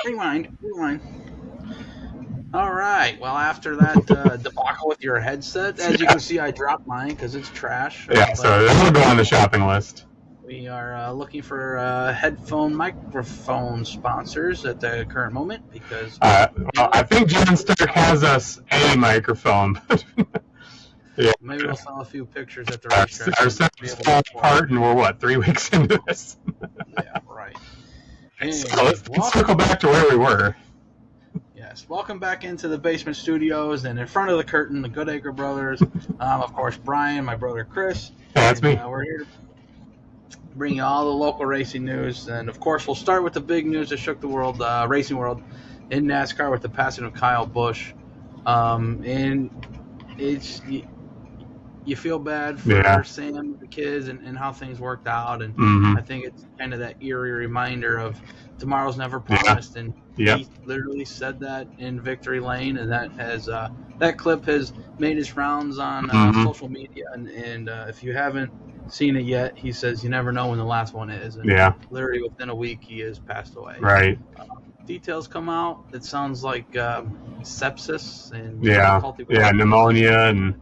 Rewind. All right. Well, after that debacle with your headset, as you can see, I dropped mine because it's trash. Yeah, so this will go on the shopping list. We are looking for headphone microphone sponsors at the current moment because well, I think John Stark has us a microphone. Yeah. Maybe we'll sell a few pictures at the racetrack. Our second fall apart, and we're 3 weeks into this. Yeah, right. Anyway, so let's circle back to where we were. Yes, welcome back into the basement studios, and in front of the curtain, the Goodacre brothers. Of course, Brian, my brother Chris. Yeah, that's me. We're here to bring you all the local racing news, and of course, we'll start with the big news that shook the world, racing world, in NASCAR with the passing of Kyle Busch. And it's you feel bad for Sam and the kids and how things worked out, and I think it's kind of that eerie reminder of tomorrow's never promised, and he literally said that in Victory Lane, and that has that clip has made its rounds on social media, and if you haven't seen it yet, he says you never know when the last one is, and literally within a week he has passed away. Right. Details come out. It sounds like sepsis and pneumonia, and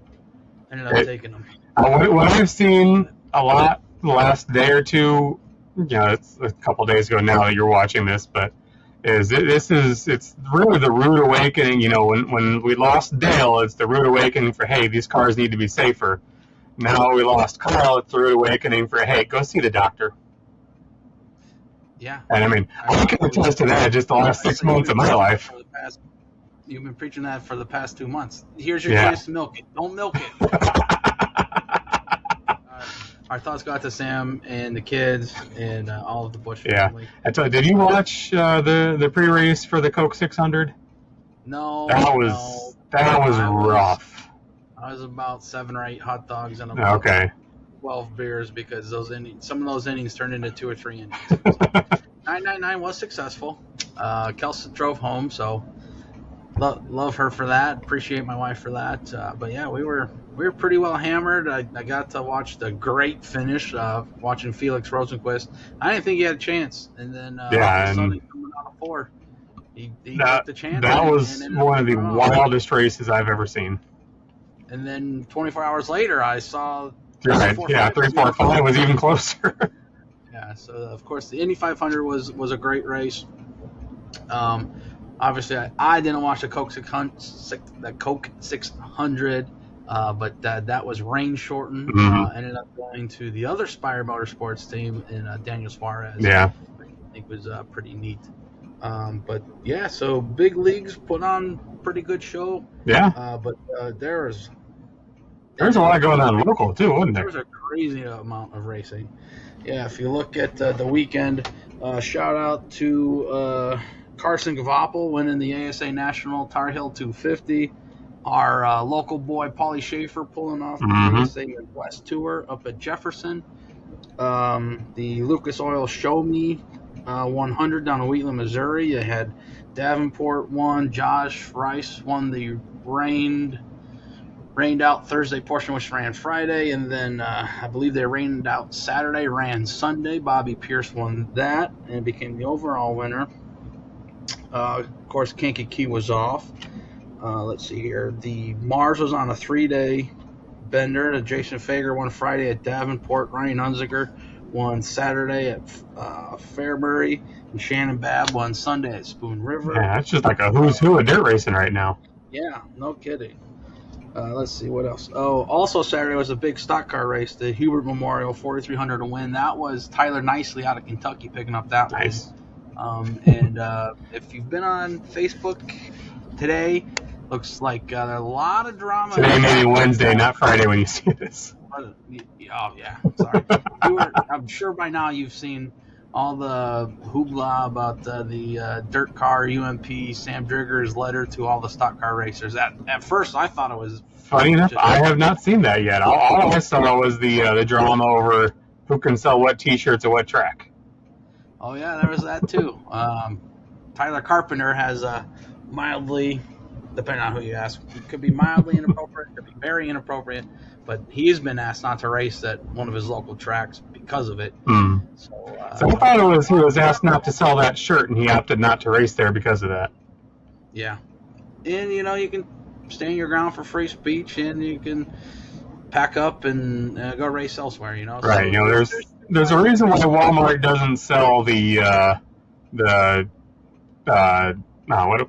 ended up taking them. What I've seen a lot the last day or two, it's a couple days ago now that you're watching this, but it's really the rude awakening. When we lost Dale, it's the rude awakening for, hey, these cars need to be safer. Now we lost Kyle, it's the rude awakening for, hey, go see the doctor. Yeah. And I can attest to that just the last 6 months of my life. You've been preaching that for the past 2 months. Here's your chance to milk it. Don't milk it. Our thoughts go out to Sam and the kids and all of the Busch family. Did you watch the pre-race for the Coke 600? No. That was rough. I was about 7 or 8 hot dogs and about 12 beers because some of those innings turned into 2 or 3 innings. 999 was successful. Kelsey drove home, so love her for that. Appreciate my wife for that. But yeah, we were pretty well hammered. I got to watch the great finish, watching Felix Rosenquist. I didn't think he had a chance, and then Sunday coming out of 4, he took the chance. That was one of the wildest races I've ever seen. And then 24 hours later, I saw 345 was even closer. Yeah, so of course the Indy 500 was a great race. Obviously, I didn't watch the Coke 600, but that was rain shortened. Ended up going to the other Spire Motorsports team in Daniel Suarez. Yeah, which I think was pretty neat. But yeah, so big leagues put on pretty good show. Yeah. But there's a lot going on local too, wasn't there? There was a crazy amount of racing. Yeah, if you look at the weekend, shout out to Carson Gavoppel winning the ASA National Tar Heel 250. Our local boy Paulie Schaefer pulling off the ASA Midwest Tour up at Jefferson. The Lucas Oil Show Me 100 down in Wheatland, Missouri. You had Davenport won, Josh Rice won the rained out Thursday portion, which ran Friday, and then I believe they rained out Saturday, ran Sunday. Bobby Pierce won that and became the overall winner. Of course, Kankakee was off. Let's see here. The Mars was on a 3-day bender. Jason Fager won Friday at Davenport. Ryan Hunziker won Saturday at Fairbury. And Shannon Babb won Sunday at Spoon River. Yeah, it's just like a who's who of dirt racing right now. Yeah, no kidding. Let's see, what else? Oh, also Saturday was a big stock car race, the Hubert Memorial 4,300 to win. That was Tyler Nicely out of Kentucky picking up that one. And if you've been on Facebook today, looks like there are a lot of drama. Today may be Wednesday, not Friday when you see this. Oh, yeah, sorry. I'm sure by now you've seen all the hoopla about the dirt car UMP Sam Drigger's letter to all the stock car racers. At first, I thought it was funny enough. I have not seen that yet. All I saw was the drama over who can sell what T-shirts at what track. Oh yeah, there was that too. Tyler Carpenter has mildly depending on who you ask. It could be mildly inappropriate, it could be very inappropriate, but he's been asked not to race at one of his local tracks because of it. Hmm. So, So I thought it was he was asked not to sell that shirt, and he opted not to race there because of that. yeah. And, you can stand your ground for free speech, and you can pack up and go race elsewhere, Right. So There's a reason why Walmart doesn't sell the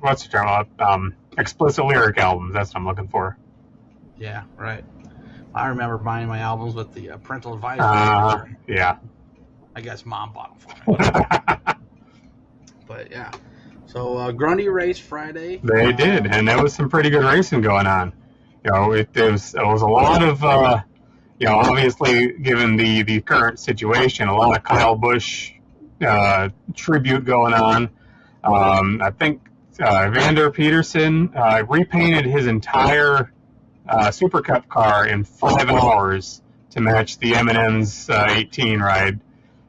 what's the term? Explicit lyric albums. That's what I'm looking for. yeah, right. I remember buying my albums with the parental advisory. Yeah. I guess Mom bought them for me. But yeah. So Grundy raced Friday. They did, and there was some pretty good racing going on. It was a lot of obviously given the current situation, a lot of Kyle Busch tribute going on. I think Vander Peterson repainted his entire Super Cup car in 5 hours to match the M&M's 18 ride.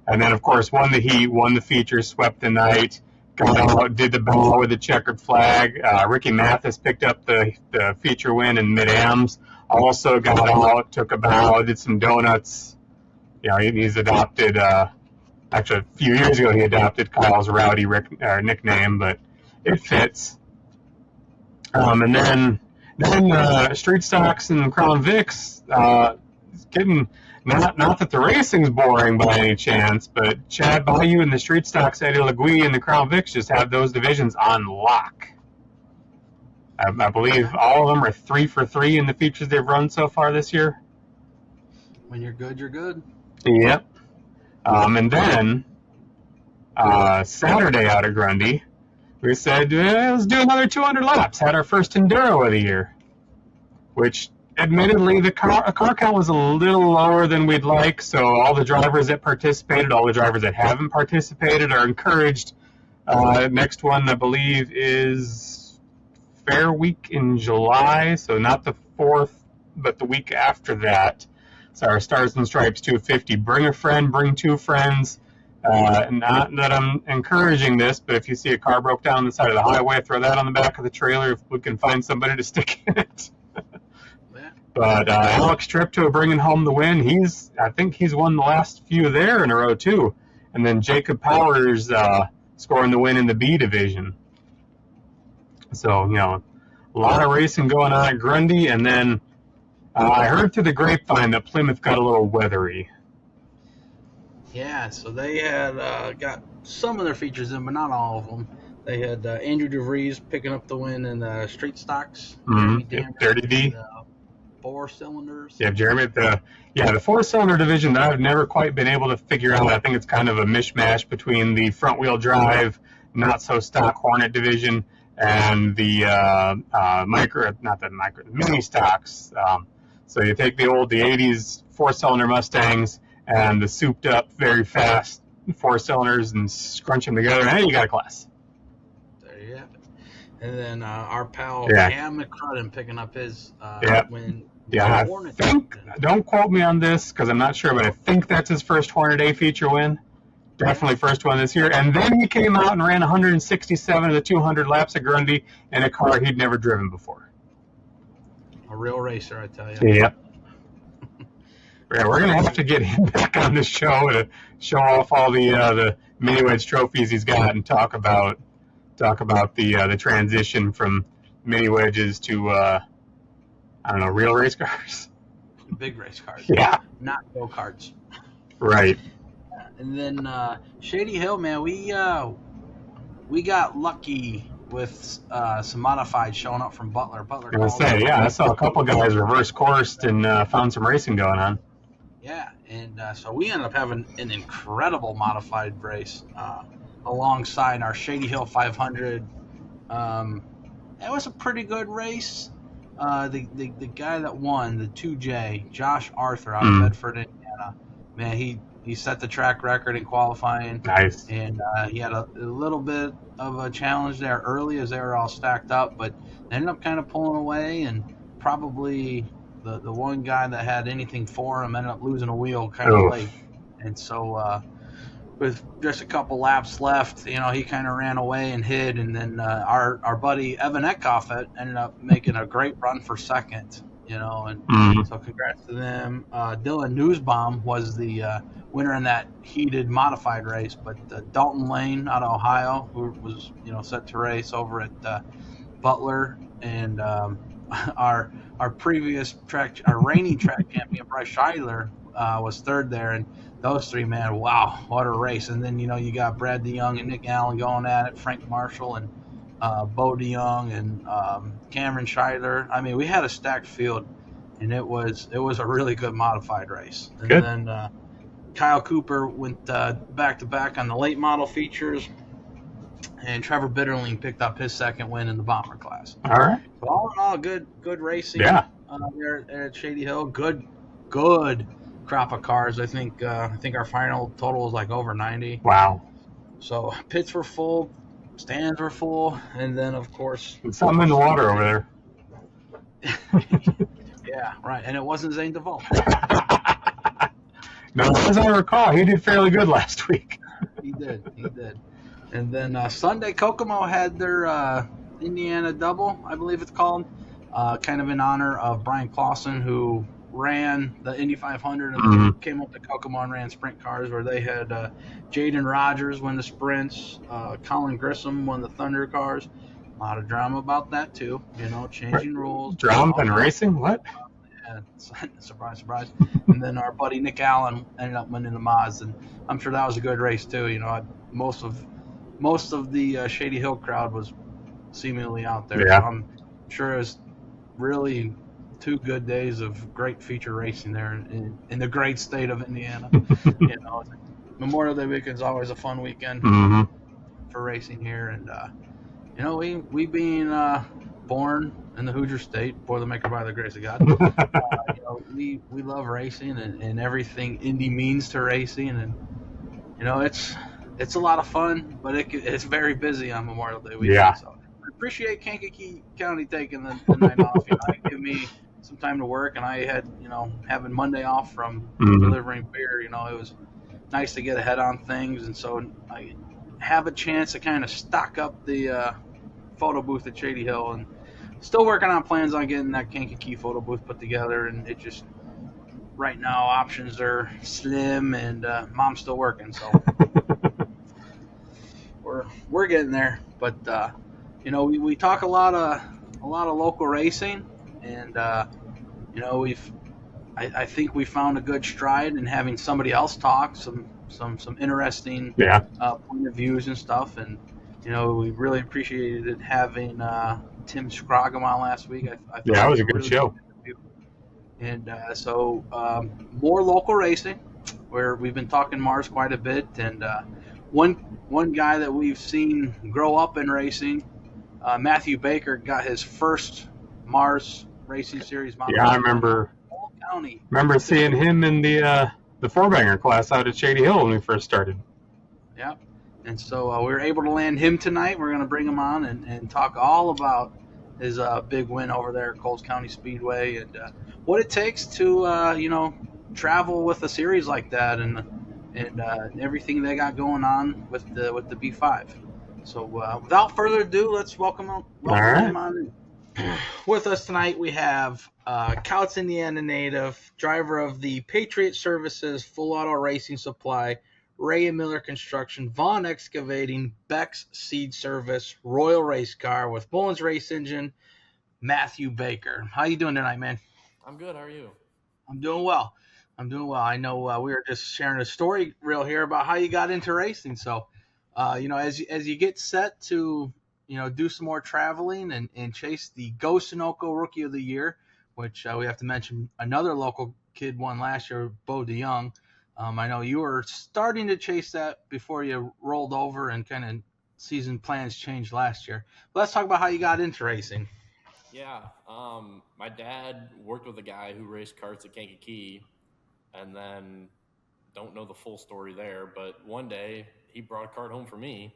And then, of course, won the heat, won the feature, swept the night, got out, did the bow with the checkered flag. Ricky Mathis picked up the feature win in mid-Ams. Also got out, took a bow, did some donuts. He's adopted, actually a few years ago he adopted Kyle's Rowdy nickname, but it fits. And then Street Stocks and Crown Vics, getting, not that the racing's boring by any chance, but Chad Bayou and the Street Stocks, Eddie Legui and the Crown Vics just have those divisions on lock. I believe all of them are 3 for 3 in the features they've run so far this year. When you're good, you're good. Yep. And then Saturday out at Grundy, we said, let's do another 200 laps. Had our first Enduro of the year, which admittedly the car count was a little lower than we'd like. So all the drivers that participated, all the drivers that haven't participated are encouraged. Next one, I believe, is Fair Week in July. So not the 4th, but the week after that. So our Stars and Stripes 250. Bring a friend, bring 2 friends. Not that I'm encouraging this, but if you see a car broke down on the side of the highway, throw that on the back of the trailer if we can find somebody to stick in it. But Alex Tripto bringing home the win. I think he's won the last few there in a row too. And then Jacob Powers scoring the win in the B division. So, a lot of racing going on at Grundy. And then I heard through the grapevine that Plymouth got a little weathery. Yeah, so they had got some of their features in, but not all of them. They had Andrew DeVries picking up the win in the Street Stocks. Mm-hmm. 30D. 4 cylinders. Yeah, Jeremy. The 4-cylinder division that I've never quite been able to figure out. I think it's kind of a mishmash between the front-wheel drive, not so stock Hornet division, and the mini stocks. So you take the 80s 4-cylinder Mustangs and the souped-up, very fast 4 cylinders and scrunch them together, and hey, you got a class. There you have it. And then our pal Cam McCrudden picking up his win. Yeah, I think, don't quote me on this because I'm not sure, but I think that's his first Hornet A feature win. Definitely first one this year. And then he came out and ran 167 of the 200 laps at Grundy in a car he'd never driven before. A real racer, I tell you. Yep. Yeah, we're going to have to get him back on the show to show off all the mini wedge trophies he's got and talk about the transition from mini wedges to real race cars. Big race cars. Yeah. Not go-karts. Right. And then Shady Hill, man, we got lucky with some modified showing up from Butler. I saw a couple guys reverse coursed and found some racing going on. Yeah, and so we ended up having an incredible modified race alongside our Shady Hill 500. It was a pretty good race. The guy that won, the 2J, Josh Arthur out of Bedford, Indiana, man, he set the track record in qualifying. Nice. And he had a little bit of a challenge there early as they were all stacked up, but they ended up kind of pulling away, and probably the one guy that had anything for him ended up losing a wheel kind of late. And so with just a couple laps left, he kind of ran away and hid, and then our buddy Evan Eckhoff ended up making a great run for second. And Mm-hmm. so congrats to them. Dylan Newsbaum was the winner in that heated modified race, but Dalton Lane out of Ohio, who was set to race over at Butler, and our previous our reigning track champion Bryce Scheidler was third there, and those three, man, wow, what a race! And then you got Brad DeYoung and Nick Allen going at it, Frank Marshall and Bo DeYoung and Cameron Scheidler. I mean, we had a stacked field, and it was a really good modified race. And Good. then Kyle Cooper went back to back on the late model features, and Trevor Bitterling picked up his second win in the bomber class. All right. So all in all, good racing Yeah. there at Shady Hill. Good crop of cars. I think our final total was like over 90. Wow. So pits were full, stands were full, and then of course There's something in the water over there. yeah, right. And it wasn't Zane Duvall. No, as I recall, he did fairly good last week. He did. And then Sunday, Kokomo had their Indiana double, I believe it's called, kind of in honor of Brian Clausen, who ran the Indy 500 and then came up to Kokomo and ran sprint cars, where they had Jaden Rogers win the sprints, Colin Grissom won the Thunder cars. A lot of drama about that too, changing rules. Drama and racing? What? Yeah, surprise, surprise. And then our buddy Nick Allen ended up winning the mods, and I'm sure that was a good race too. Most of the Shady Hill crowd was seemingly out there. Yeah. So I'm sure it was really 2 good days of great feature racing there in the great state of Indiana. Memorial Day weekend is always a fun weekend for racing here, and we being born in the Hoosier State, for the maker by the grace of God. We love racing and everything Indy means to racing, and it's a lot of fun, but it's very busy on Memorial Day weekend. Yeah. So I appreciate Kankakee County taking the night off. It gave me some time to work, and I had having Monday off from delivering beer. It was nice to get ahead on things, and so I have a chance to kind of stock up the photo booth at Shady Hill, and still working on plans on getting that Kankakee photo booth put together. And it just right now options are slim, and mom's still working, so we're getting there. But we talk a lot of local racing, and I think we found a good stride in having somebody else talk some interesting point of views and stuff. And we really appreciated having Tim Scroggum on last week. I thought it was a good show. And so more local racing, where we've been talking Mars quite a bit. And one guy that we've seen grow up in racing, Matthew Baker, got his first Mars Racing Series. Yeah, I remember. County. Remember seeing him in the four-banger class out at Shady Hill when we first started. Yeah, and so we were able to land him tonight. We're going to bring him on and talk all about his big win over there at Coles County Speedway, and what it takes to travel with a series like that, and everything they got going on with the B5. So without further ado, let's welcome him on. With us tonight, we have Cowlitz, Indiana native, driver of the Patriot Services, Full Auto Racing Supply, Ray and Miller Construction, Vaughn Excavating, Beck's Seed Service, Royal Race Car with Mullins Race Engine, Matthew Baker. How you doing tonight, man? I'm good. How are you? I'm doing well. I know we were just sharing a story reel here about how you got into racing. So, as you get set to do some more traveling and chase the Go Sunoco Rookie of the Year, which we have to mention another local kid won last year, Bo DeYoung. I know you were starting to chase that before you rolled over and kind of season plans changed last year. But let's talk about how you got into racing. Yeah, my dad worked with a guy who raced karts at Kankakee, and then don't know the full story there, but one day he brought a kart home for me.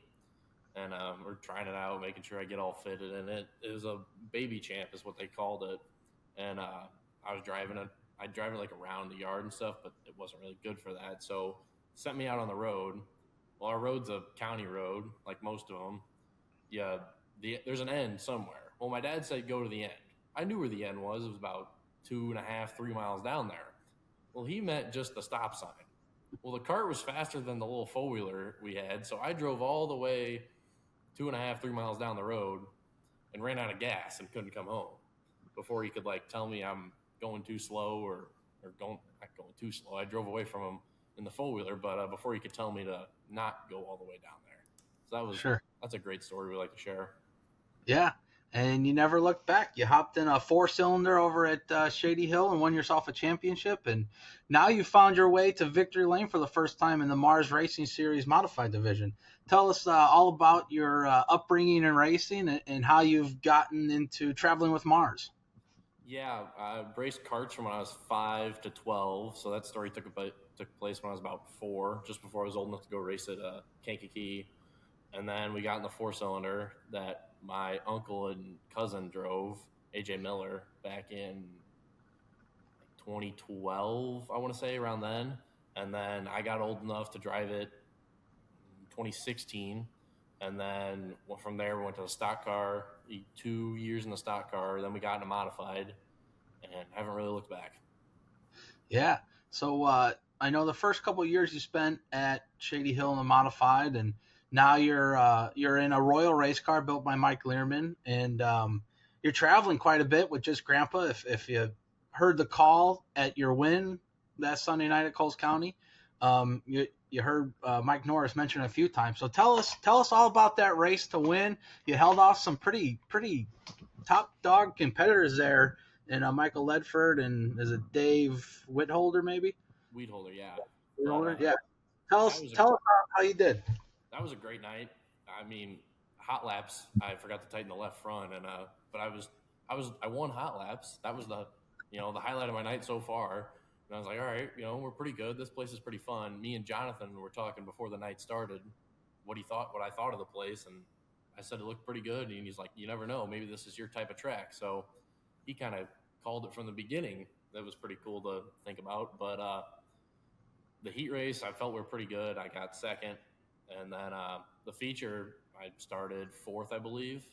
And we're trying it out, making sure I get all fitted in it. It was a baby champ is what they called it. And I was driving it. I'd drive it like around the yard and stuff, but it wasn't really good for that. So sent me out on the road. Well, our road's a county road, like most of them. Yeah, there's an end somewhere. Well, my dad said go to the end. I knew where the end was. It was about 2.5, 3 miles down there. Well, he meant just the stop sign. Well, the cart was faster than the little four wheeler we had, so I drove all the way 2.5, 3 miles down the road and ran out of gas and couldn't come home before he could like tell me I'm going too slow or going not going too slow. I drove away from him in the four wheeler, but before he could tell me to not go all the way down there. So Sure. that's a great story we like to share. Yeah. And you never looked back. You hopped in a 4-cylinder over at Shady Hill and won yourself a championship. And now you found your way to victory lane for the first time in the Mars Racing Series Modified Division. Tell us all about your upbringing in racing and how you've gotten into traveling with Mars. Yeah, I raced karts from when I was 5 to 12. So that story took place when I was about 4, just before I was old enough to go race at Kankakee. And then we got in the 4-cylinder that my uncle and cousin drove, AJ Miller, back in 2012, I want to say, around then. And then I got old enough to drive it in 2016. And then from there, we went to the stock car, 2 years in the stock car. Then we got into modified and haven't really looked back. Yeah. So I know the first couple of years you spent at Shady Hill in the modified, and now you're in a Royal race car built by Mike Learman, and you're traveling quite a bit with just Grandpa. If you heard the call at your win that Sunday night at Coles County, you heard Mike Norris mention it a few times. So tell us all about that race to win. You held off some pretty top dog competitors there, and Michael Ledford, and is it Dave Whitholder maybe? Weedholder, yeah. Whitholder, yeah. Tell us how you did. That was a great night. I mean, hot laps. I forgot to tighten the left front, and but I won hot laps. That was the highlight of my night so far. And I was like, all right, we're pretty good. This place is pretty fun. Me and Jonathan were talking before the night started what I thought of the place, and I said it looked pretty good. And he's like, you never know, maybe this is your type of track. So he kind of called it from the beginning. That was pretty cool to think about. But the heat race, I felt we were pretty good. I got second. And then the feature, I started fourth, I believe.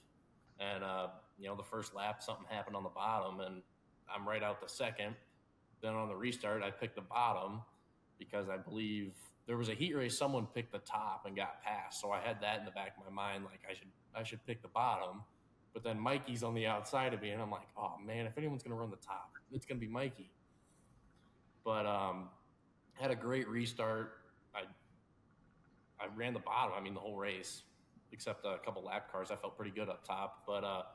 And, the first lap, something happened on the bottom, and I'm right out the second. Then on the restart, I picked the bottom because I believe there was a heat race. Someone picked the top and got passed. So I had that in the back of my mind, like I should pick the bottom. But then Mikey's on the outside of me, and I'm like, oh, man, if anyone's going to run the top, it's going to be Mikey. But had a great restart. I ran the bottom, the whole race, except a couple lap cars. I felt pretty good up top, but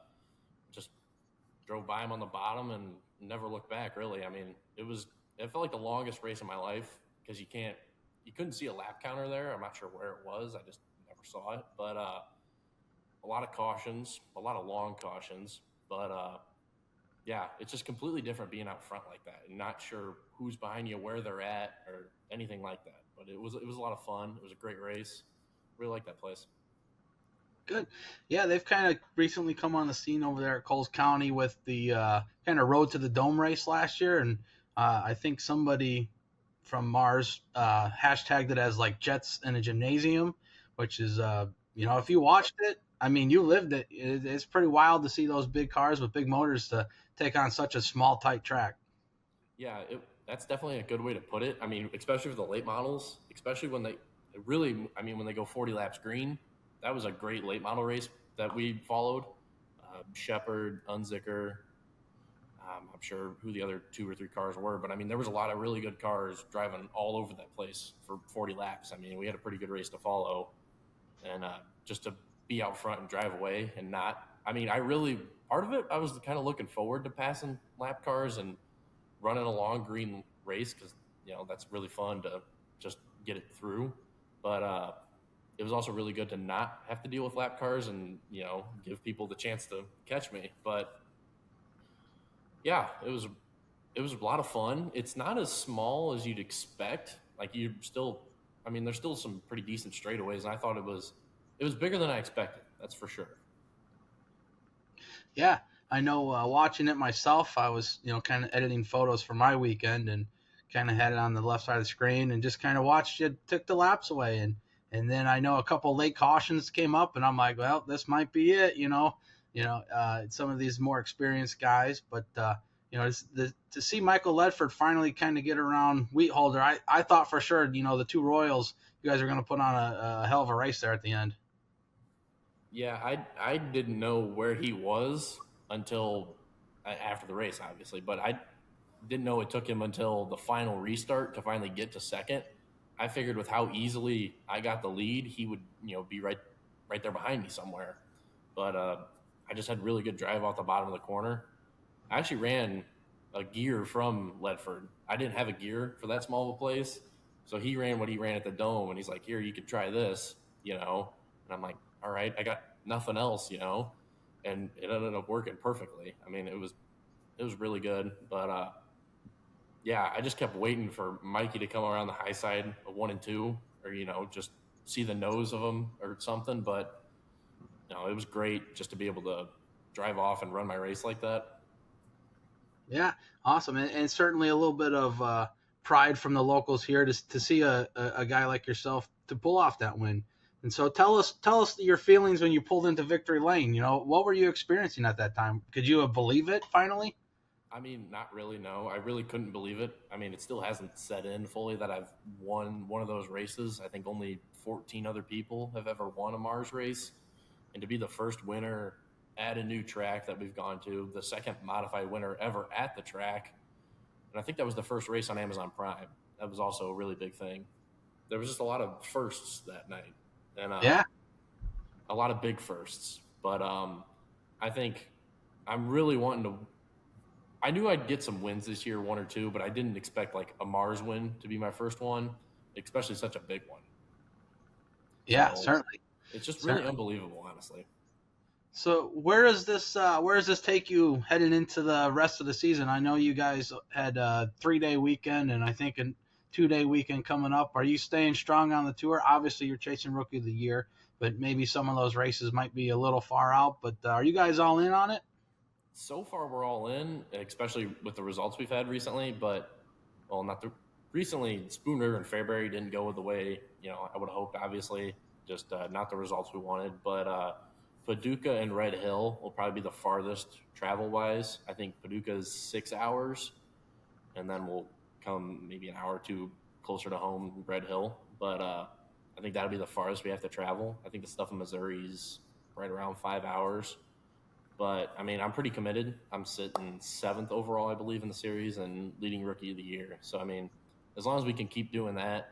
just drove by him on the bottom and never looked back, really. It felt like the longest race of my life because you couldn't see a lap counter there. I'm not sure where it was. I just never saw it. But a lot of cautions, a lot of long cautions. But yeah, it's just completely different being out front like that and not sure who's behind you, where they're at, or anything like that. But it was a lot of fun. It was a great race. Really like that place. Good. Yeah, they've kind of recently come on the scene over there at Coles County with the kind of Road to the Dome race last year, and I think somebody from Mars hashtagged it as like Jets in a Gymnasium, which is if you watched it, you lived it. It's pretty wild to see those big cars with big motors to take on such a small, tight track. Yeah, that's definitely a good way to put it. Especially for the late models, especially when when they go 40 laps green. That was a great late model race that we followed. Shepard, Unzicker, I'm sure who the other 2 or 3 cars were, but there was a lot of really good cars driving all over that place for 40 laps. We had a pretty good race to follow, and just to be out front and drive away and not. Part of it, I was kind of looking forward to passing lap cars and running a long green race because that's really fun to just get it through. But it was also really good to not have to deal with lap cars and give people the chance to catch me. But yeah, it was a lot of fun. It's not as small as you'd expect. Like there's still some pretty decent straightaways, and I thought it was bigger than I expected. That's for sure. Yeah, I know. Watching it myself, I was kind of editing photos for my weekend and kind of had it on the left side of the screen and just kind of watched you took the laps away, and And then I know a couple late cautions came up, and I'm like, well, this might be it, some of these more experienced guys. But to see Michael Ledford finally kind of get around Wheat Holder, I thought for sure, the two Royals, you guys are going to put on a hell of a race there at the end. Yeah, I didn't know where he was until after the race, obviously, but I didn't know it took him until the final restart to finally get to second. I figured with how easily I got the lead, he would be right there behind me somewhere. But I just had really good drive off the bottom of the corner. I actually ran a gear from Ledford. I didn't have a gear for that small of a place, so he ran what he ran at the Dome, and he's like, "Here, you could try this," And I'm like, "All right, I got nothing else," and it ended up working perfectly. I mean, it was really good, but yeah, I just kept waiting for Mikey to come around the high side of 1 and 2, or just see the nose of him or something. But it was great just to be able to drive off and run my race like that. Yeah, awesome, and certainly a little bit of pride from the locals here to see a guy like yourself to pull off that win. And so tell us your feelings when you pulled into victory lane. What were you experiencing at that time? Could you believe it finally? I mean, not really. No, I really couldn't believe it. I mean, it still hasn't set in fully that I've won one of those races. I think only 14 other people have ever won a Mars race, and to be the first winner at a new track that we've gone to, the second modified winner ever at the track, and I think that was the first race on Amazon Prime. That was also a really big thing. There was just a lot of firsts that night, and Yeah, a lot of big firsts. But I think I'm really wanting to. I knew I'd get some wins this year, one or two, but I didn't expect like a Mars win to be my first one, especially such a big one. yeah, So certainly, it's just really certainly. unbelievable, honestly. So where does this take you heading into the rest of the season? I know you guys had a 3-day weekend and I think a 2-day weekend coming up. Are you staying strong on the tour? Obviously, you're chasing Rookie of the Year, but maybe some of those races might be a little far out. But are you guys all in on it? So far, we're all in, especially with the results we've had recently. But well, not the recently. Spoon River and Fairbury didn't go the way I would have hoped. Obviously, just not the results we wanted. But Paducah and Red Hill will probably be the farthest travel wise. I think Paducah is 6 hours, and then we'll come maybe an hour or two closer to home, Red Hill. But I think that'll be the farthest we have to travel. I think the stuff in Missouri is right around 5 hours. But I mean, I'm pretty committed. I'm sitting seventh overall, I believe, in the series and leading Rookie of the Year. So I mean, as long as we can keep doing that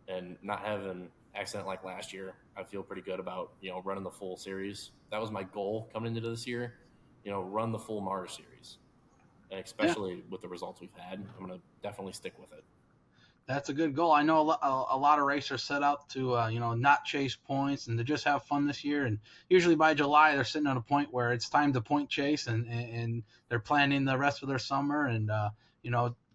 and not have an accident like last year, I feel pretty good about running the full series. That was my goal coming into this year. Run the full Mars series, and Yeah. especially with the results we've had, I'm going to definitely stick with it. That's a good goal. I know a lot of racers set out to not chase points and to just have fun this year. And usually by July they're sitting at a point where it's time to point chase and they're planning the rest of their summer. And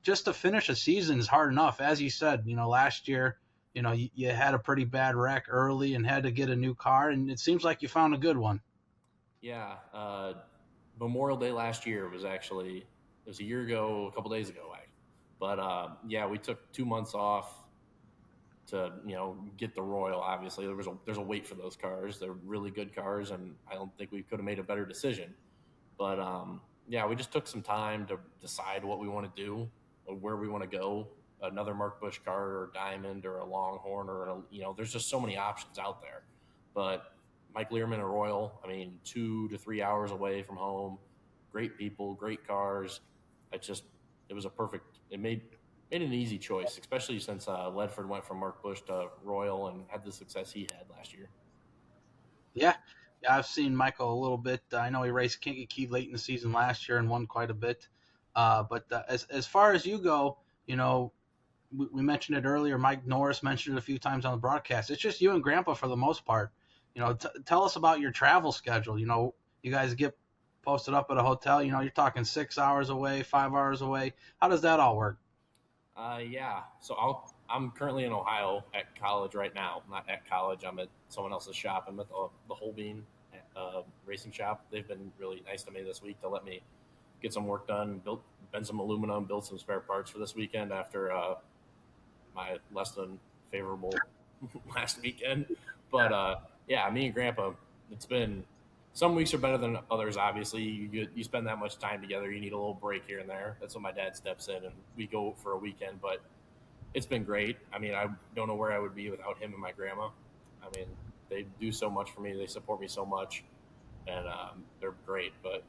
just to finish a season is hard enough. As you said, last year you had a pretty bad wreck early and had to get a new car, and it seems like you found a good one. Yeah, Memorial Day last year was actually it was a year ago, a couple days ago, but yeah, we took 2 months off to get the Royal. Obviously, there's a wait for those cars. They're really good cars, and I don't think we could have made a better decision. But yeah, we just took some time to decide what we want to do, or where we want to go. Another Mark Bush car, or a Diamond, or a Longhorn, or there's just so many options out there. But Mike Learman and Royal, I mean, 2 to 3 hours away from home. Great people, great cars. It was a perfect. It made an easy choice, especially since Ledford went from Mark Bush to Royal and had the success he had last year. Yeah. Yeah, I've seen Michael a little bit. I know he raced Kankakee late in the season last year and won quite a bit. But as far as you go, we mentioned it earlier. Mike Norris mentioned it a few times on the broadcast. It's just you and Grandpa for the most part. Tell us about your travel schedule. You guys get posted up at a hotel. You're talking 6 hours away, 5 hours away. How does that all work? Yeah. So I'm currently in Ohio at college right now. I'm not at college. I'm at someone else's shop. I'm at the Holbein racing shop. They've been really nice to me this week to let me get some work done, bend some aluminum, build some spare parts for this weekend after my less than favorable last weekend. But yeah, me and Grandpa, it's been some weeks are better than others. Obviously, you spend that much time together, you need a little break here and there. That's when my dad steps in and we go for a weekend. But it's been great. I mean, I don't know where I would be without him and my grandma. I mean, they do so much for me. They support me so much, and they're great. But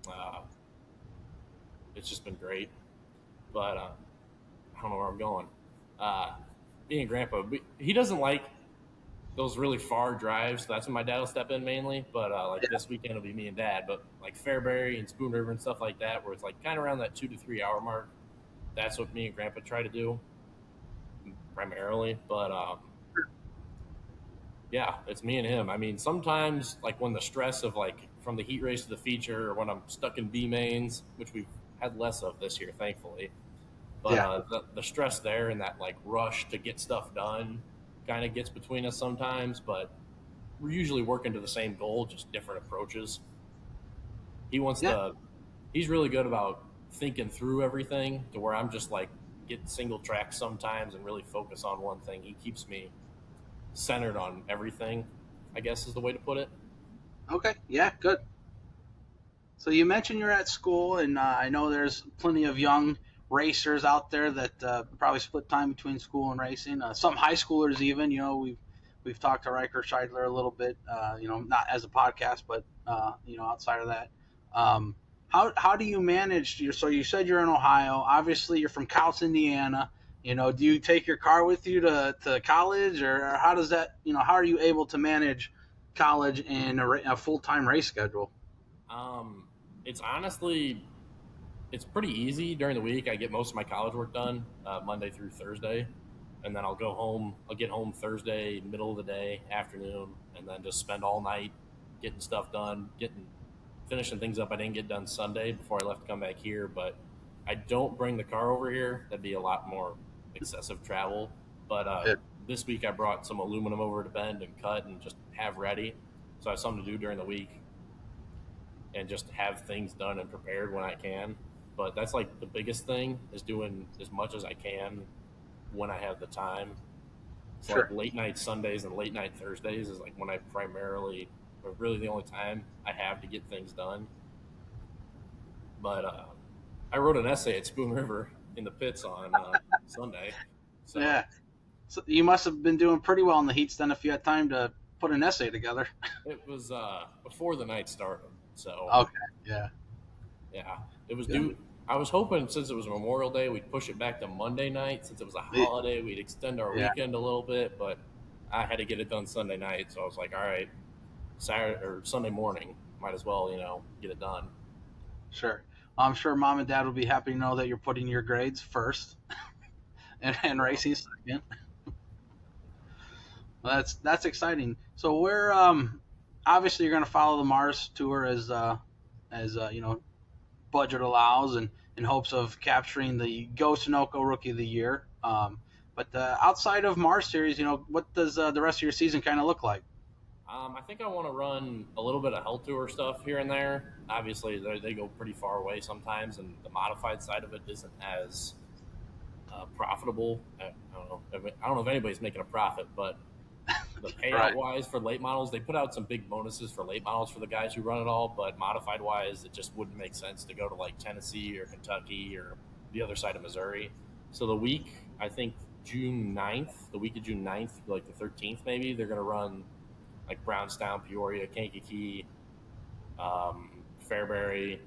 uh, it's just been great. But I don't know where I'm going. Uh, me and Grandpa, he doesn't like those really far drives. So that's when my dad will step in mainly. But like this weekend it'll be me and Dad. But like Fairbury and Spoon River and stuff like that, where it's like kind of around that 2 to 3 hour mark. That's what me and Grandpa try to do primarily. But yeah, it's me and him. I mean, sometimes like when the stress of like from the heat race to the feature, or when I'm stuck in B mains, which we've had less of this year, thankfully. But Yeah. the stress there and that like rush to get stuff done kind of gets between us sometimes. But we're usually working to the same goal, just different approaches. He wants Yeah. to. He's really good about thinking through everything to where I'm just like get single track sometimes and really focus on one thing. He keeps me centered on everything, I guess is the way to put it. Okay. Yeah. Good. So you mentioned you're at school, and I know there's plenty of young racers out there that probably split time between school and racing. Some high schoolers even. We've talked to Riker Scheidler a little bit. Not as a podcast, but outside of that. Um, how do you manage your? So you said you're in Ohio. Obviously, you're from Couts, Indiana. Do you take your car with you to college, or how does that? How are you able to manage college and a full time race schedule? Um, it's honestly it's pretty easy during the week. I get most of my college work done Monday through Thursday, and then I'll go home. I'll get home Thursday, middle of the day, afternoon, and then just spend all night getting stuff done, getting finishing things up I didn't get done Sunday before I left to come back here. But I don't bring the car over here. That'd be a lot more excessive travel. But this week I brought some aluminum over to bend and cut and just have ready, so I have something to do during the week and just have things done and prepared when I can. But that's like the biggest thing is doing as much as I can when I have the time. So like Sure. late night Sundays and late night Thursdays is like when I primarily, or really the only time I have to get things done. But I wrote an essay at Spoon River in the pits on Sunday, so Yeah. So you must have been doing pretty well in the heats then if you had time to put an essay together. it was before the night started. So Okay. Yeah. yeah, it was Good. due. I was hoping since it was Memorial Day, we'd push it back to Monday night. Since it was a holiday, we'd extend our Yeah. weekend a little bit. But I had to get it done Sunday night, so I was like, all right, Saturday or Sunday morning, might as well, get it done. Sure. I'm sure mom and dad will be happy to know that you're putting your grades first and Yeah. racing second. Well, that's exciting. So we're obviously you're going to follow the Mars tour as budget allows, and in hopes of capturing the Go Sunoco Rookie of the Year. But outside of Mars series, what does the rest of your season kind of look like? I think I want to run a little bit of Hell Tour stuff here and there. Obviously, they go pretty far away sometimes, and the modified side of it isn't as profitable. I don't know if anybody's making a profit, but the payout Right. wise for late models, they put out some big bonuses for late models for the guys who run it all, but modified wise, it just wouldn't make sense to go to like Tennessee or Kentucky or the other side of Missouri. So the week, I think June 9th, the week of June 9th, like the 13th maybe, they're going to run like Brownstown, Peoria, Kankakee, Fairbury,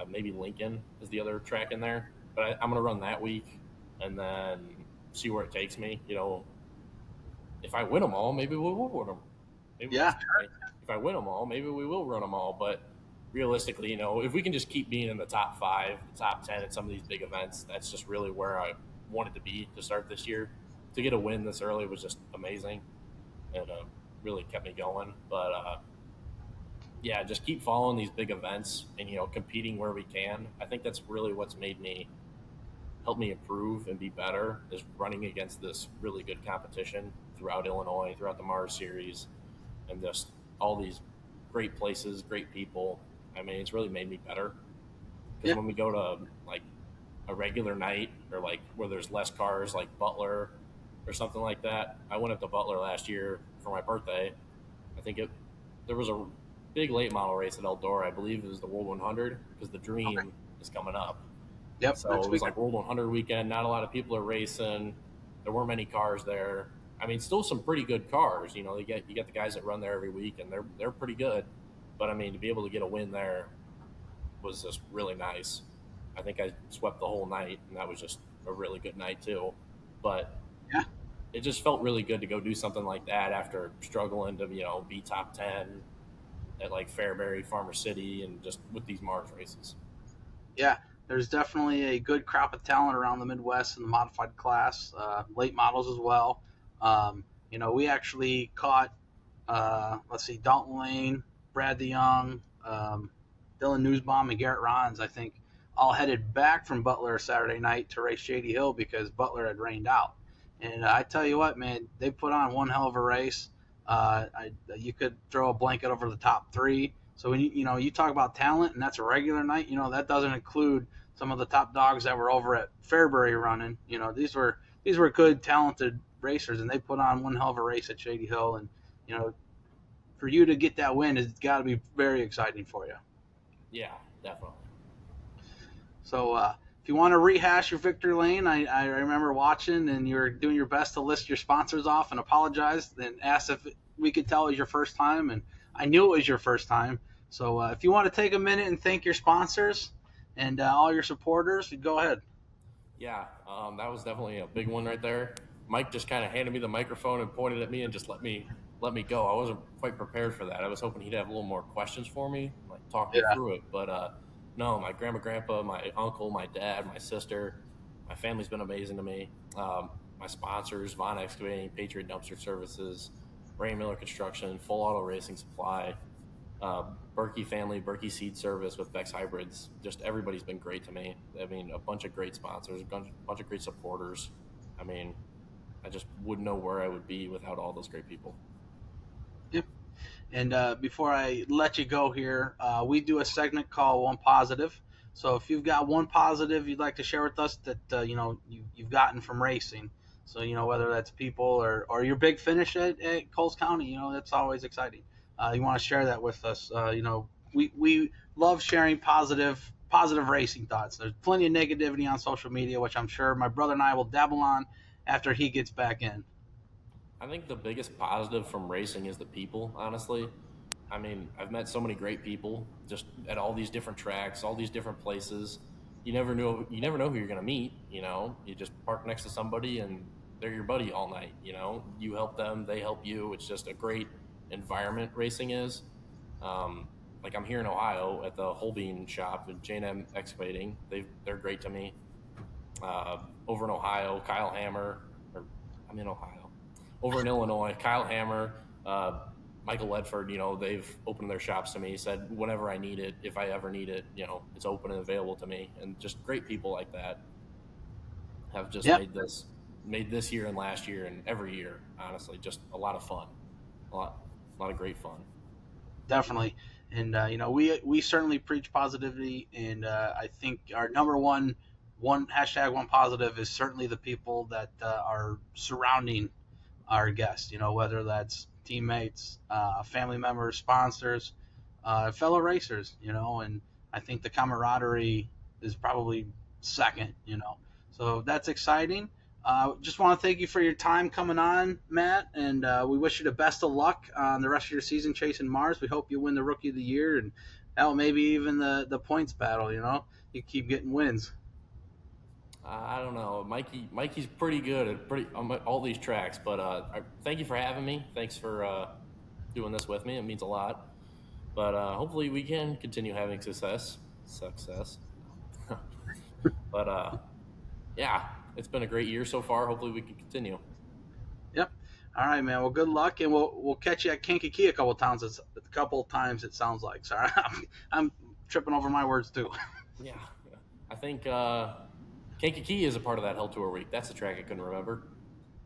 maybe Lincoln is the other track in there. But I'm going to run that week and then see where it takes me. If I win them all, maybe we will win them. Maybe Yeah. if I win them all, maybe we will run them all. But realistically, if we can just keep being in the top five, the top 10 at some of these big events, that's just really where I wanted to be to start this year. To get a win this early was just amazing and really kept me going. But yeah, just keep following these big events and competing where we can. I think that's really what's made me help me improve and be better is running against this really good competition throughout Illinois, throughout the Mars series, and just all these great places, great people. I mean, it's really made me better because Yeah. when we go to like a regular night or like where there's less cars, like Butler or something like that. I went up to Butler last year for my birthday. I think it there was a big late model race at Eldora. I believe it was the World 100 because the Okay. Dream is coming up. Yep. So Next it was weekend. like World 100 weekend. Not a lot of people are racing. There weren't many cars there. I mean, still some pretty good cars. You know, you get the guys that run there every week, and they're pretty good. But I mean, to be able to get a win there was just really nice. I think I swept the whole night, and that was just a really good night too. But Yeah. it just felt really good to go do something like that after struggling to be top 10 at like Fairbury, Farmer City, and just with these Mars races. Yeah, there's definitely a good crop of talent around the Midwest in the modified class, late models as well. We actually caught, let's see, Dalton Lane, Brad DeYoung, Dylan Newsbaum, and Garrett Rons, I think, all headed back from Butler Saturday night to race Shady Hill because Butler had rained out. And I tell you what, man, they put on one hell of a race. You could throw a blanket over the top three. So when you talk about talent, and that's a regular night, that doesn't include some of the top dogs that were over at Fairbury running. These were good, talented racers, and they put on one hell of a race at Shady Hill. And you know, for you to get that win, it's got to be very exciting for you. Yeah, definitely. So if you want to rehash your victory lane, I remember watching, and you were doing your best to list your sponsors off and apologize, and asked if we could tell it was your first time, and I knew it was your first time. So if you want to take a minute and thank your sponsors and all your supporters, go ahead. Yeah, that was definitely a big one right there. Mike just kind of handed me the microphone and pointed at me and just let me go. I wasn't quite prepared for that. I was hoping he'd have a little more questions for me, like talk me Yeah. through it. But no, my grandma, grandpa, my uncle, my dad, my sister, my family's been amazing to me. My sponsors: Vaughn Excavating, Patriot Dumpster Services, Ray Miller Construction, Full Auto Racing Supply, uh, Berkey family, Berkey Seed Service with Bex Hybrids. Just everybody's been great to me. I mean, a bunch of great sponsors, a bunch of great supporters. I mean, I just wouldn't know where I would be without all those great people. Yep. And before I let you go here, we do a segment called One Positive. So if you've got one positive you'd like to share with us that you've gotten from racing, so whether that's people or your big finish at Coles County, that's always exciting. You want to share that with us? We love sharing positive racing thoughts. There's plenty of negativity on social media, which I'm sure my brother and I will dabble on after he gets back in. I think the biggest positive from racing is the people, honestly. I mean, I've met so many great people just at all these different tracks, all these different places. You never know who you're going to meet, You just park next to somebody and they're your buddy all night. You help them, they help you. It's just a great environment racing is. Um, like I'm here in Ohio at the Holbein shop at J&M Excavating. They're great to me. Over in Ohio, Kyle Hammer, or I'm in Ohio. Over in Illinois, Kyle Hammer, Michael Ledford, they've opened their shops to me, said whenever I need it, if I ever need it, it's open and available to me. And just great people like that have just Yep. made this year and last year and every year, honestly, just a lot of fun. A lot of great fun. Definitely. And we certainly preach positivity, and I think our number one hashtag one positive is certainly the people that are surrounding our guests. Whether that's teammates, family members, sponsors, fellow racers. And I think the camaraderie is probably second. So that's exciting. Just want to thank you for your time coming on, Matt, and we wish you the best of luck on the rest of your season chasing Mars. We hope you win the Rookie of the Year and hell, maybe even the points battle. You keep getting wins. I don't know. Mikey's pretty good at all these tracks, but thank you for having me. Thanks for doing this with me. It means a lot. But hopefully we can continue having success. Success. No. But yeah, it's been a great year so far. Hopefully we can continue. Yep. All right, man. Well, good luck, and we'll catch you at Kankakee a couple times. A couple times it sounds like. Sorry, I'm tripping over my words too. Yeah, yeah. I think Kankakee is a part of that Hell Tour week. That's the track I couldn't remember.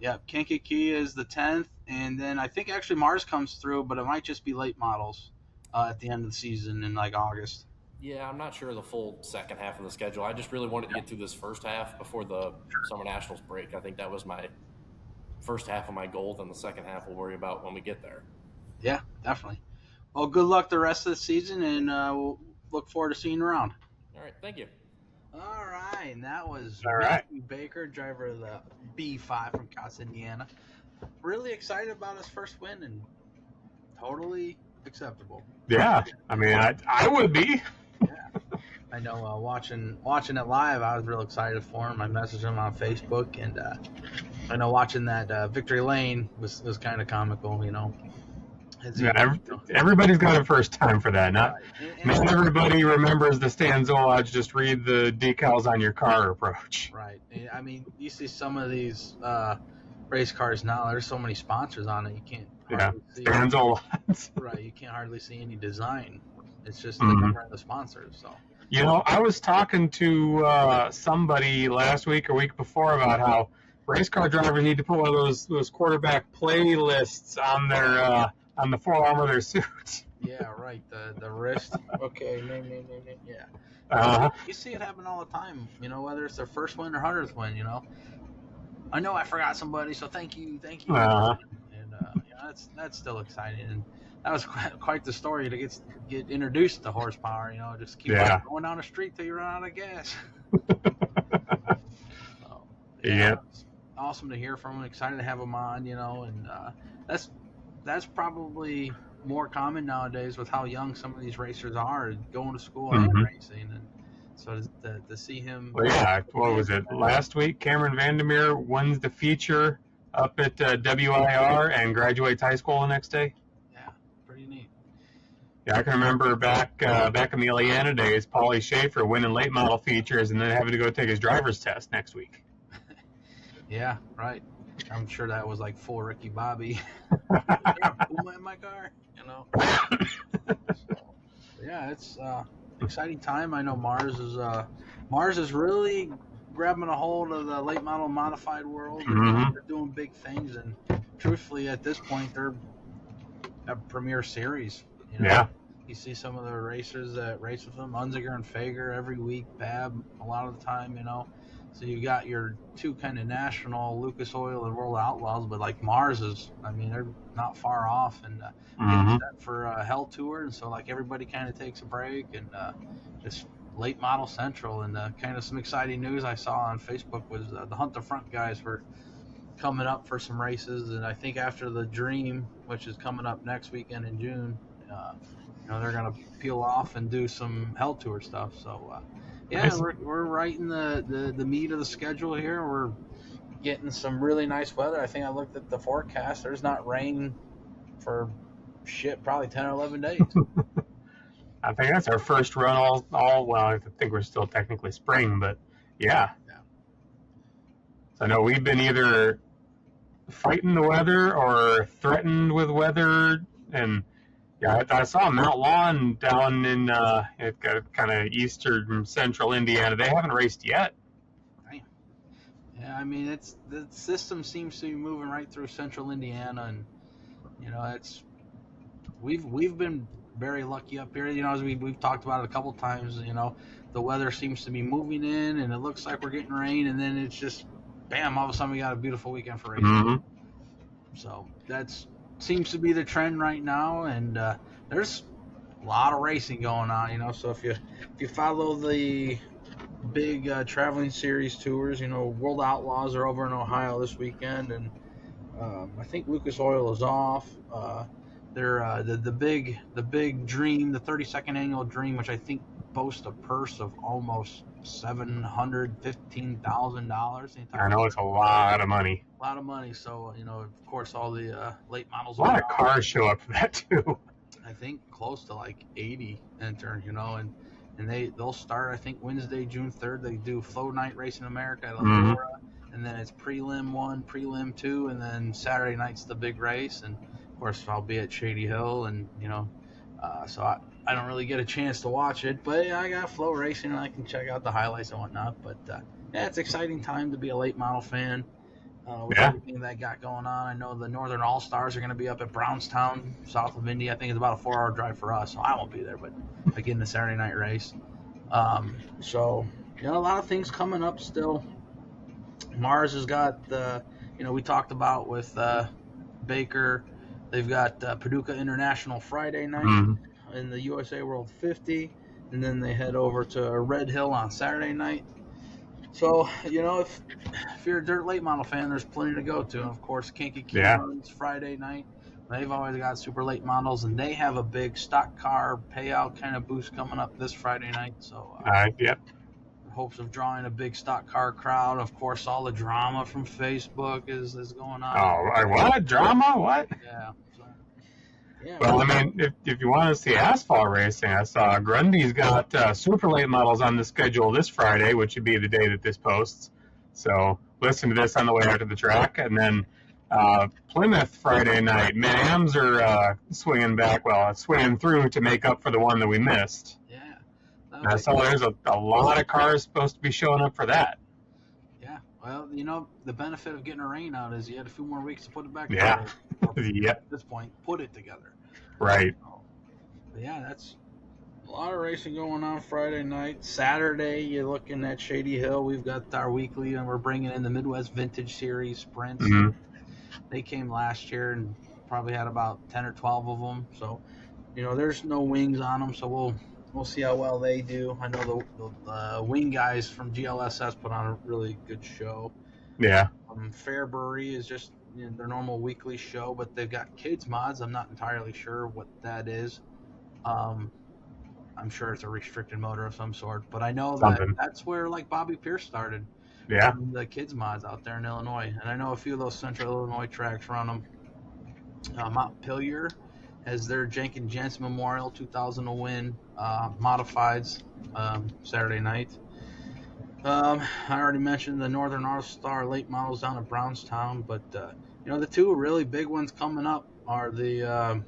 Yeah, Kankakee is the 10th, and then I think actually Mars comes through, but it might just be late models at the end of the season in like August. Yeah, I'm not sure of the full second half of the schedule. I just really wanted to get through this first half before the Summer Nationals break. I think that was first half of my goal, then the second half we'll worry about when we get there. Yeah, definitely. Well, good luck the rest of the season, and we'll look forward to seeing you around. All right, thank you. All right, and that was All right. Matthew Baker, driver of the B5 from Casa, Indiana. Really excited about his first win, and totally acceptable. Yeah, I mean, I would be. I know watching it live, I was real excited for him. I messaged him on Facebook, and I know watching that victory lane was kind of comical, you know. Yeah, everybody's got a first time for that. Not everybody remembers the Stanzolage, just read the decals on your car approach. Right. I mean, you see some of these race cars now. There's so many sponsors on it, you can't hardly see. Stanzolage. Right. You can't hardly see any design. It's just the number of the sponsors. So. You know, I was talking to somebody last week or week before about how race car drivers need to put one of those quarterback playlists on their on the forearm of their suit. Yeah, right. The wrist. Okay. Yeah. You see it happen all the time. You know, whether it's their first win or 100th win. You know. I know I forgot somebody, so thank you. And yeah, that's still exciting, and that was quite the story to get introduced to horsepower. You know, just keep going down the street till you run out of gas. So, yeah. It's awesome to hear from him. Excited to have him on. You know, and that's probably more common nowadays with how young some of these racers are going to school and racing, and so to see him. Well, yeah, what was it last week? Cameron Vandermeer wins the feature up at WIR and graduates high school the next day. Yeah, pretty neat. Yeah, I can remember back in the Illiana days, Paulie Schaefer winning late model features and then having to go take his driver's test next week. Yeah, right. I'm sure that was like full Ricky Bobby. Puma in my car, you know. So, yeah, it's exciting time. I know Mars is really grabbing a hold of the late model modified world. They're doing big things, and truthfully, at this point, they're a premier series. You know? Yeah. You see some of the racers that race with them, Unziger and Fager every week, Bab a lot of the time, you know. So you got your two kind of national, Lucas Oil and World Outlaws, but like Mars is, I mean, they're not far off and getting set for a Hell Tour, and so like everybody kind of takes a break and just late model central, and kind of some exciting news I saw on Facebook was the Hunt the Front guys were coming up for some races, and I think after the Dream, which is coming up next weekend in June, you know, they're gonna peel off and do some Hell Tour stuff. So yeah, we're right in the meat of the schedule here. We're getting some really nice weather. I think I looked at the forecast. There's not rain for probably 10 or 11 days. I think that's our first run all well, I think we're still technically spring, but yeah. So I know we've been either fighting the weather or threatened with weather, and yeah, I saw Mount Lawn down in kind of eastern central Indiana. They haven't raced yet. Yeah, I mean the system seems to be moving right through central Indiana, and you know we've been very lucky up here. You know, as we've talked about it a couple times. You know, the weather seems to be moving in, and it looks like we're getting rain, and then it's just bam! All of a sudden we got a beautiful weekend for racing. So that's seems to be the trend right now, and there's a lot of racing going on. You know, so if you follow the big traveling series tours, you know, World Outlaws are over in Ohio this weekend, and I think Lucas Oil is off. They're the big Dream, the 32nd annual Dream, which I think boasts a purse of almost $715,000. I know it's a lot of money. A lot of money. So you know, of course, all the late models. A lot of cars show up for that too. I think close to like 80 enter. You know, and they'll start. I think Wednesday, June 3rd. They do Flow Night Racing America at Eldora, and then it's Prelim 1, Prelim 2, and then Saturday night's the big race. And of course, I'll be at Shady Hill, and you know, so I don't really get a chance to watch it, but I got Flow Racing and I can check out the highlights and whatnot. But yeah, it's an exciting time to be a late model fan with everything that got going on. I know the Northern All Stars are going to be up at Brownstown, south of Indy. I think it's about a 4-hour drive for us, so I won't be there. But again, the Saturday night race. So you know, a lot of things coming up still. Mars has got we talked about with Baker. They've got Paducah International Friday night in the USA World 50, and then they head over to Red Hill on Saturday night. So, if you're a dirt late model fan, there's plenty to go to. And of course, Kankakee runs Friday night. They've always got super late models, and they have a big stock car payout kind of boost coming up this Friday night. So, yep. Hopes of drawing a big stock car crowd. Of course, all the drama from Facebook is going on. Oh, what drama? What? Yeah. So, yeah. Well, I mean, if you want to see asphalt racing, I saw Grundy's got super late models on the schedule this Friday, which would be the day that this posts. So listen to this on the way out to the track, and then Plymouth Friday night. Mid-Ams are swinging through to make up for the one that we missed. Yeah. I saw there's a lot of cars supposed to be showing up for that. Yeah. Well, the benefit of getting a rain out is you had a few more weeks to put it back together. Yep. At this point, put it together. Right. But yeah, that's a lot of racing going on Friday night. Saturday, you're looking at Shady Hill. We've got our weekly, and we're bringing in the Midwest Vintage Series sprints. Mm-hmm. They came last year and probably had about 10 or 12 of them. So, there's no wings on them, so we'll see how well they do. I know the wing guys from GLSS put on a really good show. Yeah. Fairbury is just their normal weekly show, but they've got kids mods. I'm not entirely sure what that is. I'm sure it's a restricted motor of some sort, but I know that's where Bobby Pierce started. Yeah. The kids mods out there in Illinois, and I know a few of those Central Illinois tracks run them. Montpelier has their Jenkins Jensen Memorial 2000 to win modifieds Saturday night. I already mentioned the Northern All-Star late models down at Brownstown, but the two really big ones coming up are the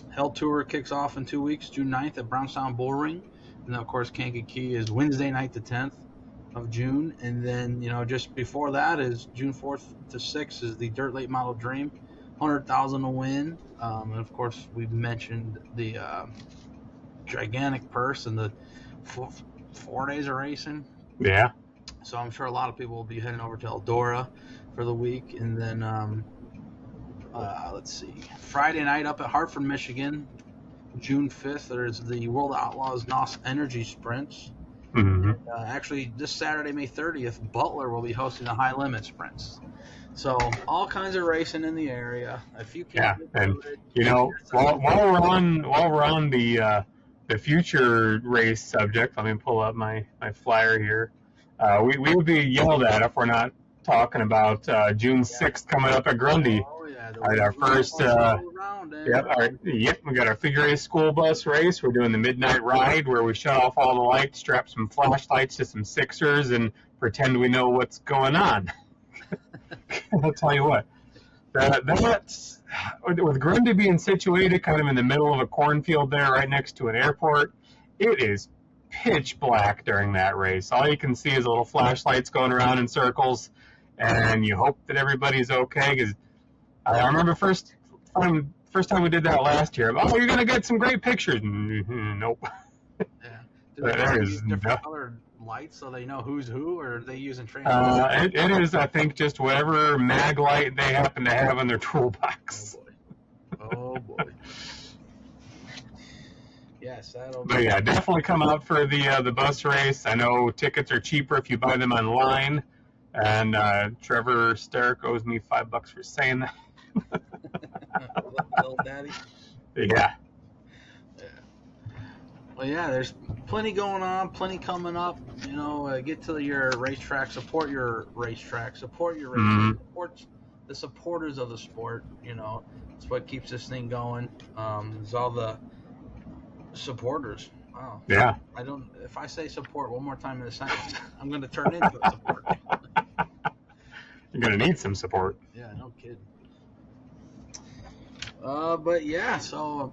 Hell Tour kicks off in 2 weeks, June 9th at Brownstown Bullring, and then of course Kankakee is Wednesday night the 10th of June, and then just before that is June 4th to 6th is the Dirt Late Model Dream, 100,000 to win, and of course we've mentioned the gigantic purse and the 4 days of racing. Yeah. So I'm sure a lot of people will be heading over to Eldora for the week. And then, let's see, Friday night up at Hartford, Michigan, June 5th, there's the World Outlaws NOS Energy Sprints. Mm-hmm. And, actually, this Saturday, May 30th, Butler will be hosting the High Limit Sprints. So all kinds of racing in the area. If you can't while we're on the future race subject, let me pull up my flyer here. We would be yelled at if we're not talking about June 6th coming up at Grundy. Oh, yeah. Our first, we got our figure eight school bus race. We're doing the midnight ride where we shut off all the lights, strap some flashlights to some Sixers, and pretend we know what's going on. I'll tell you what, that's with Grundy being situated kind of in the middle of a cornfield there, right next to an airport. It is pitch black during that race. All you can see is little flashlights going around in circles, and you hope that everybody's okay. Because I remember first time we did that last year. Oh, you're gonna get some great pictures. Nope. Yeah. Do they use different colored lights so they know who's who, or are they using training? It is, I think, just whatever mag light they happen to have in their toolbox. Oh boy. Yes, that'll. But yeah, definitely come out for the bus race. I know tickets are cheaper if you buy them online, and Trevor Sterrick owes me $5 for saying that. Little daddy. Yeah. Well, yeah, there's plenty going on, plenty coming up. Get to your racetrack, support your racetrack, support your racetrack, support the supporters of the sport. It's what keeps this thing going. There's all the supporters. Wow. Yeah. If I say support one more time in a sentence, I'm going to turn into a support. You're going to need some support. Yeah, no kidding. But yeah, so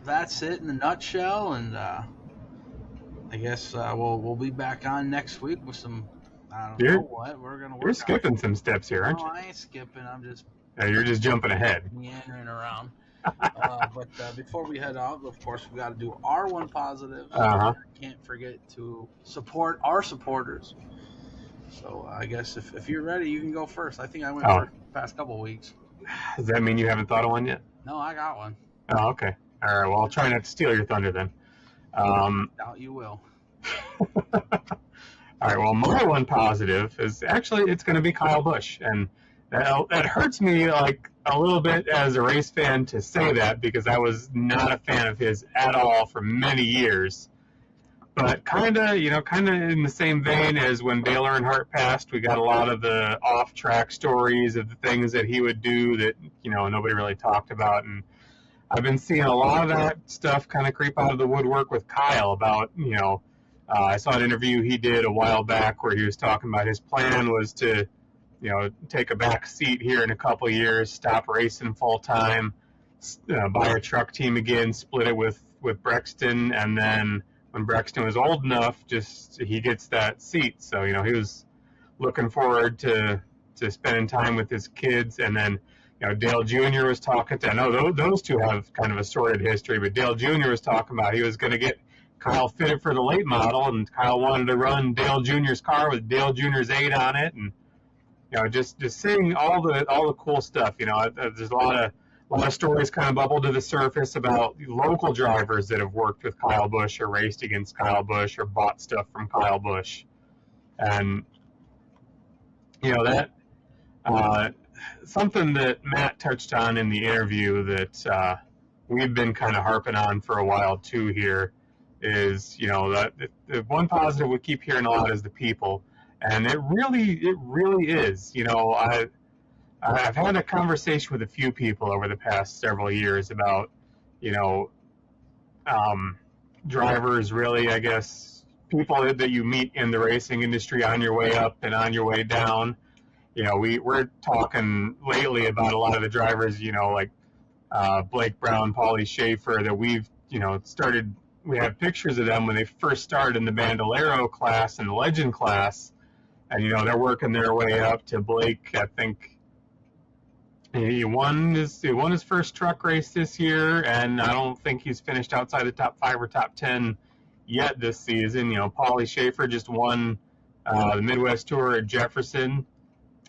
that's it in a nutshell, and I guess we'll be back on next week with some. I don't know what we're gonna work. You're skipping some steps here, aren't you? No, I ain't skipping. I'm just. You're just jumping ahead. Meandering around. But before we head out, of course, we got to do our one positive. Uh-huh. Can't forget to support our supporters. So I guess if you're ready, you can go first. I think I went Oh, first the past couple of weeks. does that mean you haven't thought of one yet? No, I got one. Oh, okay. All right. Well, I'll try not to steal your thunder then. Doubt you will. All right. Well, my one positive is actually it's going to be Kyle Busch, and that hurts me like a little bit as a race fan to say that because I was not a fan of his at all for many years. But kind of in the same vein as when Dale Earnhardt passed, we got a lot of the off-track stories of the things that he would do that nobody really talked about, and I've been seeing a lot of that stuff kind of creep out of the woodwork with Kyle about I saw an interview he did a while back where he was talking about his plan was to take a back seat here in a couple of years, stop racing full time, buy a truck team again, split it with Brexton, and then when Brexton was old enough, just he gets that seat. So he was looking forward to spending time with his kids, and then Dale Jr. was talking to. I know those two have kind of a sordid history, but Dale Jr. was talking about he was going to get Kyle fitted for the late model, and Kyle wanted to run Dale Jr.'s car with Dale Jr.'s 8 on it, and just seeing all the cool stuff. There's a lot of stories kind of bubble to the surface about local drivers that have worked with Kyle Busch or raced against Kyle Busch or bought stuff from Kyle Busch, and that something that Matt touched on in the interview that we've been kind of harping on for a while too here is that the one positive we keep hearing a lot is the people, and it really is. I've had a conversation with a few people over the past several years about drivers, really, I guess people that you meet in the racing industry on your way up and on your way down. We're talking lately about a lot of the drivers, like Blake Brown, Paulie Schaefer, that we've, started. We have pictures of them when they first started in the Bandolero class and the Legend class, and they're working their way up to Blake. I think he won his first truck race this year, and I don't think he's finished outside the top 5 or top 10 yet this season. Paulie Schaefer just won the Midwest Tour at Jefferson.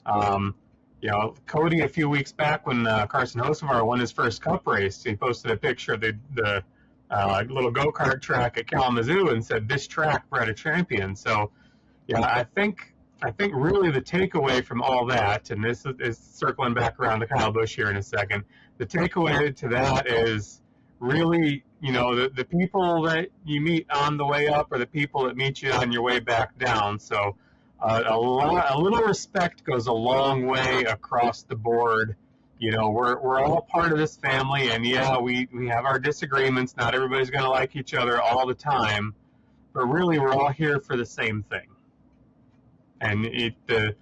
Cody a few weeks back when Carson Hocevar won his first Cup race, he posted a picture of the little go-kart track at Kalamazoo and said, "This track bred a champion." So, I think really the takeaway from all that, and this is circling back around to Kyle Busch here in a second, the takeaway to that is really, the people that you meet on the way up are the people that meet you on your way back down. So, a little respect goes a long way across the board. We're all part of this family, and we have our disagreements. Not everybody's going to like each other all the time, but really we're all here for the same thing. And the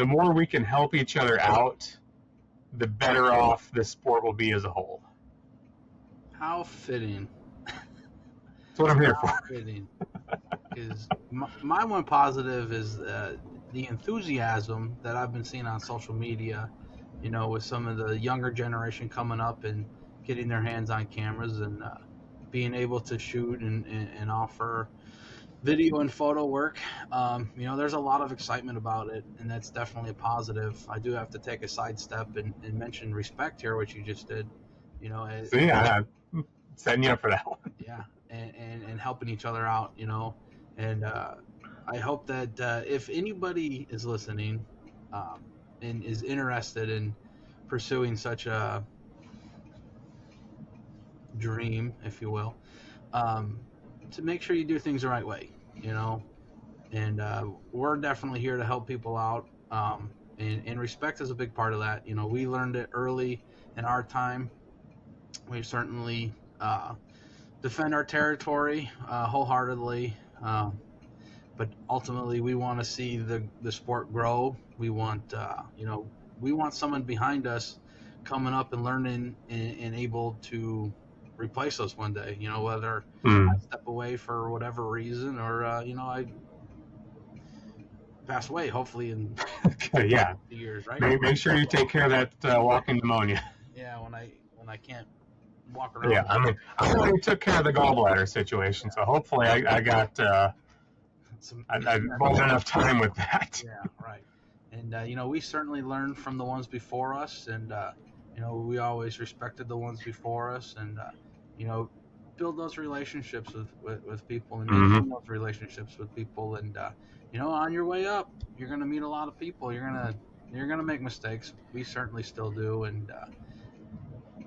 more we can help each other out, the better off the sport will be as a whole. How fitting. That's what I'm here for. Fitting. Because my one positive is the enthusiasm that I've been seeing on social media, with some of the younger generation coming up and getting their hands on cameras and being able to shoot and offer video and photo work. There's a lot of excitement about it, and that's definitely a positive. I do have to take a sidestep and mention respect here, which you just did. See, I'm setting you up for that one. Yeah, and helping each other out, and I hope that if anybody is listening and is interested in pursuing such a dream, if you will, to make sure you do things the right way, and we're definitely here to help people out, and respect is a big part of that. We learned it early in our time. We certainly defend our territory wholeheartedly, but ultimately we want to see the sport grow. We want we want someone behind us coming up and learning and able to replace us one day, whether I step away for whatever reason or I pass away, hopefully in yeah, years, right? Make sure you take care of that walking pneumonia. Yeah, when I can't walk around. Yeah, I already took care of the gallbladder situation, so hopefully I got I've bought enough time with that. Yeah, right. And we certainly learned from the ones before us, and we always respected the ones before us, and build those relationships with people and maintain those relationships with people, and on your way up, you're gonna meet a lot of people. You're gonna make mistakes. We certainly still do, and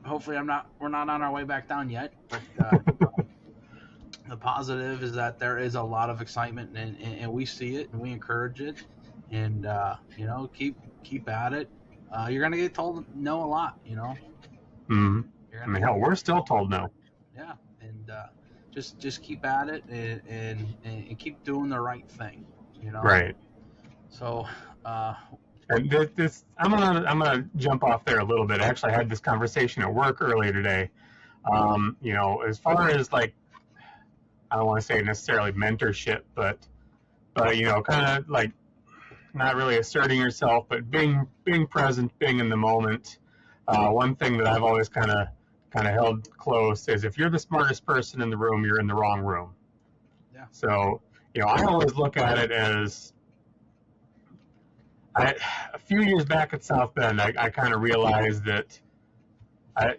hopefully we're not on our way back down yet, but the positive is that there is a lot of excitement, and we see it and we encourage it, and keep at it. You're gonna get told no a lot, I mean, hell, we're still told no. Yeah, and just keep at it, and keep doing the right thing, Right. So and this I'm gonna jump off there a little bit. I actually had this conversation at work earlier today. As far as like, I don't want to say necessarily mentorship, but kind of like not really asserting yourself, but being present, being in the moment. One thing that I've always kind of held close is if you're the smartest person in the room, you're in the wrong room. Yeah. So I always look at it as a few years back at South Bend, I kind of realized that. Dad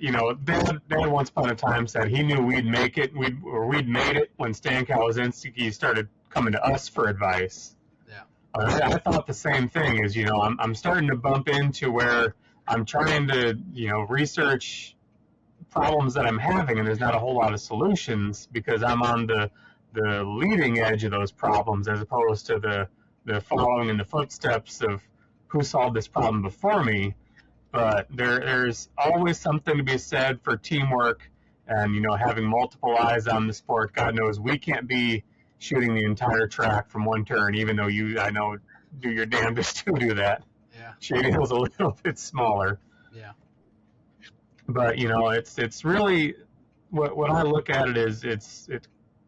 once upon a time said he knew we'd make it. We'd made it when Stan Kawasinski started coming to us for advice. Yeah. I thought the same thing. Is I'm starting to bump into where I'm trying to research problems that I'm having, and there's not a whole lot of solutions because I'm on the leading edge of those problems as opposed to the following in the footsteps of who solved this problem before me. But there's always something to be said for teamwork and, having multiple eyes on the sport. God knows we can't be shooting the entire track from one turn, even though I know, do your damnedest to do that. Yeah. Shady Hill's a little bit smaller. Yeah. But, it's really, what I look at it is it's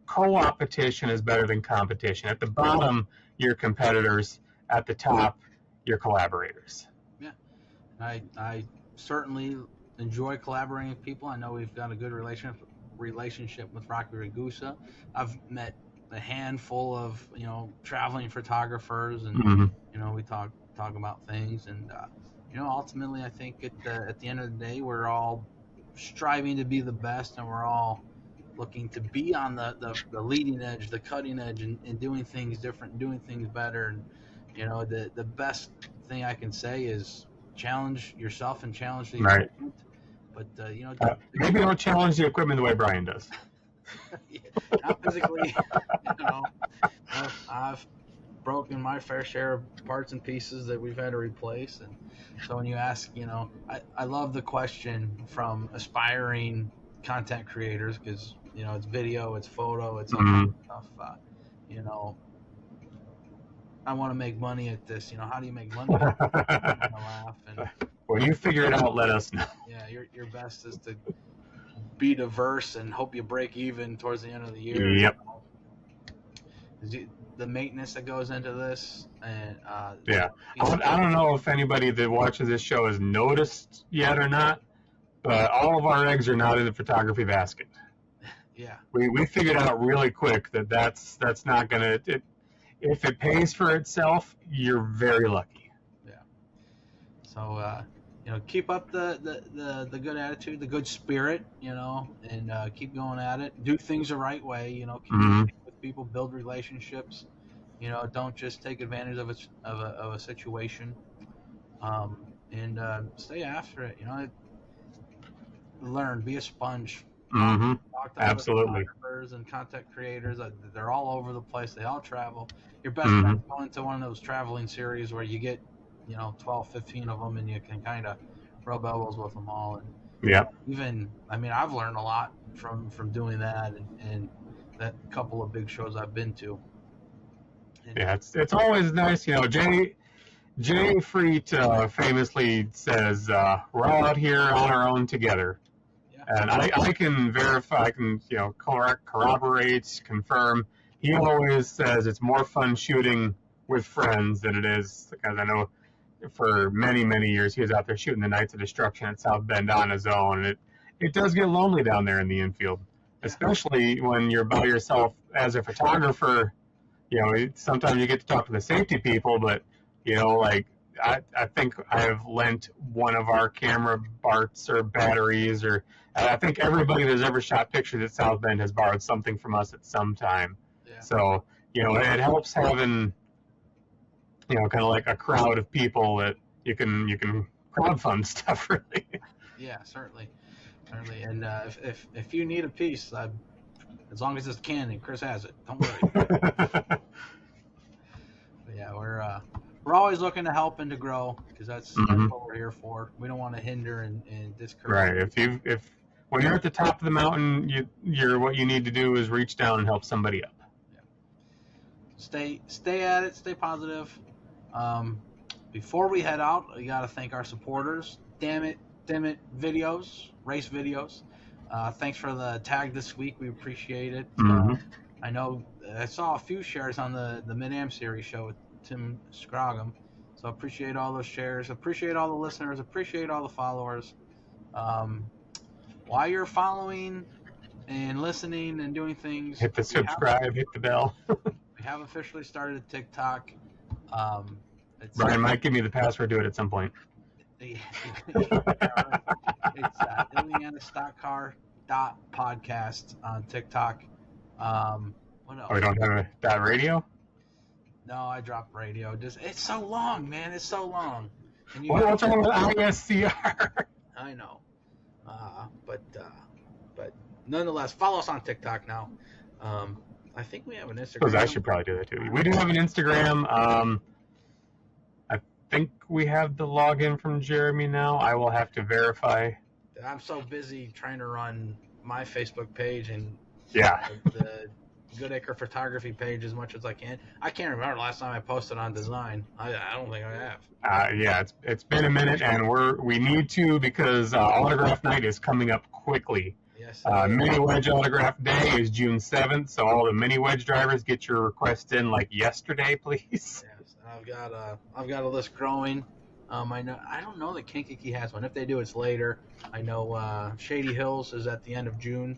co-opetition is better than competition. At the bottom, your competitors. At the top, your collaborators. I certainly enjoy collaborating with people. I know we've got a good relationship with Rocky Ragusa. I've met a handful of traveling photographers, and we talk about things, and ultimately I think at the end of the day we're all striving to be the best, and we're all looking to be on the leading edge, the cutting edge, and doing things different, doing things better. And the best thing I can say is challenge yourself and challenge the equipment. But maybe don't challenge the equipment the way Brian does. Not physically. I've broken my fair share of parts and pieces that we've had to replace, and so when you ask, I love the question from aspiring content creators, because it's video, it's photo, it's all that stuff. I want to make money at this. How do you make money? Laugh, and when you figure it out, let us know. Yeah, your best is to be diverse and hope you break even towards the end of the year. Yep. The maintenance that goes into this, and yeah, I don't know if anybody that watches this show has noticed yet or not, but all of our eggs are not in the photography basket. Yeah, we figured out really quick that's not gonna. If it pays for itself, you're very lucky. Yeah. So keep up the good attitude, the good spirit, and keep going at it. Do things the right way. Communicate with people, build relationships. Don't just take advantage of a situation. And stay after it. Learn, be a sponge. Talk to Absolutely. photographers and content creators. They're all over the place. They all travel. Your best bet is going to one of those traveling series where you get 12, 15 of them, and you can kind of rub elbows with them all. And I've learned a lot from doing that, and that couple of big shows I've been to. And it's always nice, Jay Freet famously says, we're all out here on our own together. And I can verify, I can, corroborate, confirm. He always says it's more fun shooting with friends than it is, because I know for many, many years he was out there shooting the Nights of Destruction at South Bend on his own. And it does get lonely down there in the infield, especially when you're by yourself as a photographer. sometimes you get to talk to the safety people, but like I think I've lent one of our camera Barts or batteries, or I think everybody that's ever shot pictures at South Bend has borrowed something from us at some time. Yeah. So it helps having kind of like a crowd of people that you can crowdfund stuff, really. Yeah, certainly. And if you need a piece, as long as it's Canon, Chris has it. Don't worry. But yeah, we're always looking to help and to grow, because that's what we're here for. We don't want to hinder and discourage. Right. If when you're at the top of the mountain, you're what you need to do is reach down and help somebody up. Yeah. Stay at it. Stay positive. Before we head out, we got to thank our supporters. Damn it videos, race videos. Thanks for the tag this week. We appreciate it. I know I saw a few shares on the Mid-Am Series show with Tim Scroggum. So appreciate all those shares. Appreciate all the listeners. Appreciate all the followers. While you're following and listening and doing things, hit the subscribe, hit the bell. We have officially started a TikTok. Brian might give me the password to it at some point. It's Illiana Stock Car .podcast on TikTok. What else? Oh, we don't have a .radio? No, I dropped radio. It's so long, man. It's so long. What's wrong with ISCR? I know. But nonetheless, follow us on TikTok now. I think we have an Instagram. I should probably do that too. We do have an Instagram. I think we have the login from Jeremy now. I will have to verify. I'm so busy trying to run my Facebook page and the Goodacre Photography page as much as I can. I can't remember the last time I posted on design. I don't think I have. It's been a minute, and we need to, because Autograph Night is coming up quickly. Yes. Mini Wedge Autograph Day is June 7th, so all the mini wedge drivers, get your request in like yesterday, please. Yes, I've got a list growing. I don't know that Kankakee has one. If they do, it's later. I know Shady Hills is at the end of June.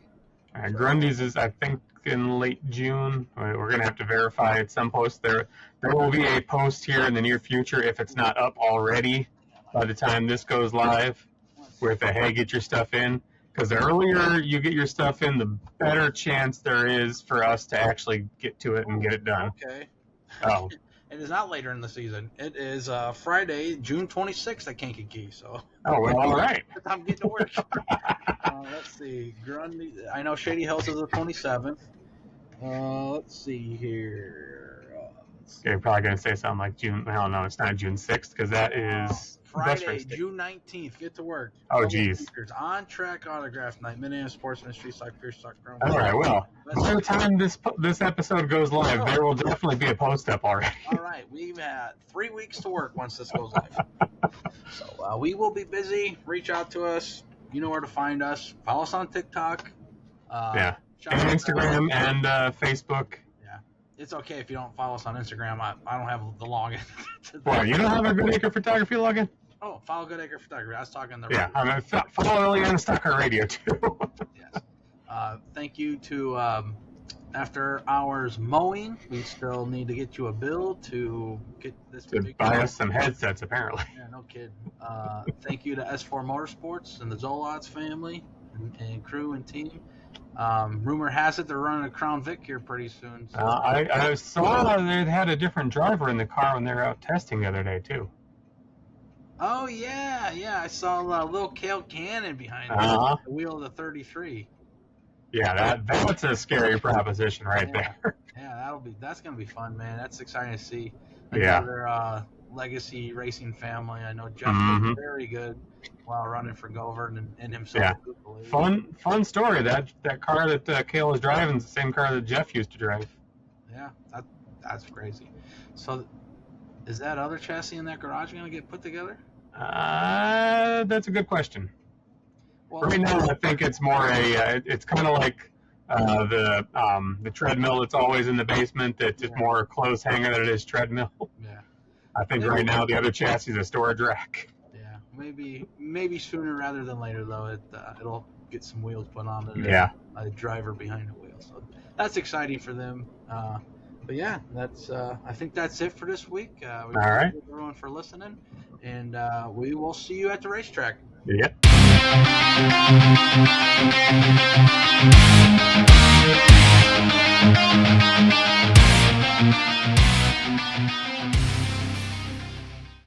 Grundy's is, I think, in late June. We're going to have to verify at some post. There will be a post here in the near future, if it's not up already by the time this goes live, with the hey, get your stuff in. Because the earlier you get your stuff in, the better chance there is for us to actually get to it and get it done. Okay. Oh. It is not later in the season. It is Friday, June 26th at Kankakee. So. Oh, well, all right. I'm getting to work. Let's see. Grundy. I know Shady Hills is the 27th. Let's see here. You're probably going to say something like June. Well, no, it's not June 6th, because that is Friday, June 19th. Get to work. Oh, geez. On Track Autograph Night. Mid-Am Sportsman, Street Stock, Pure Stock. All right, well, by the time this episode goes live, there will definitely be a post up already. All right, we've had 3 weeks to work once this goes live. So we will be busy. Reach out to us. You know where to find us. Follow us on TikTok. And Instagram and Facebook. Yeah. It's okay if you don't follow us on Instagram. I don't have the login. Well, you don't have a Goodacre Photography login? Oh, follow Goodacre Photography. I was talking the radio. Yeah, follow Illiana Stock Car Radio, too. Yes. Thank you to After Hours Mowing. We still need to get you a bill to get this. To buy us some headsets, apparently. Yeah, no kidding. Thank you to S4 Motorsports and the Zolots family and crew and team. Rumor has it they're running a Crown Vic here pretty soon. So. I saw they had a different driver in the car when they were out testing the other day, too. Oh, yeah. I saw little Cale Cannon behind the wheel of the 33. Yeah, that's a scary proposition right there. Yeah, that's gonna be fun, man. That's exciting to see. Yeah. Another legacy racing family. I know Jeff was very good while running for Govern and himself. Yeah. Fun story. That car that Cale was driving is the same car that Jeff used to drive. Yeah, that's crazy. So, is that other chassis in that garage gonna get put together? That's a good question. Well, right now, I think it's more it's kind of like the treadmill that's always in the basement. That's just more clothes hanger than it is treadmill. Yeah. I think right now the other chassis is a storage rack. Yeah, maybe sooner rather than later though. It'll get some wheels put on it. Yeah. A driver behind the wheel. So that's exciting for them. But yeah, that's I think that's it for this week. We All right. appreciate everyone for listening, and we will see you at the racetrack. Yeah.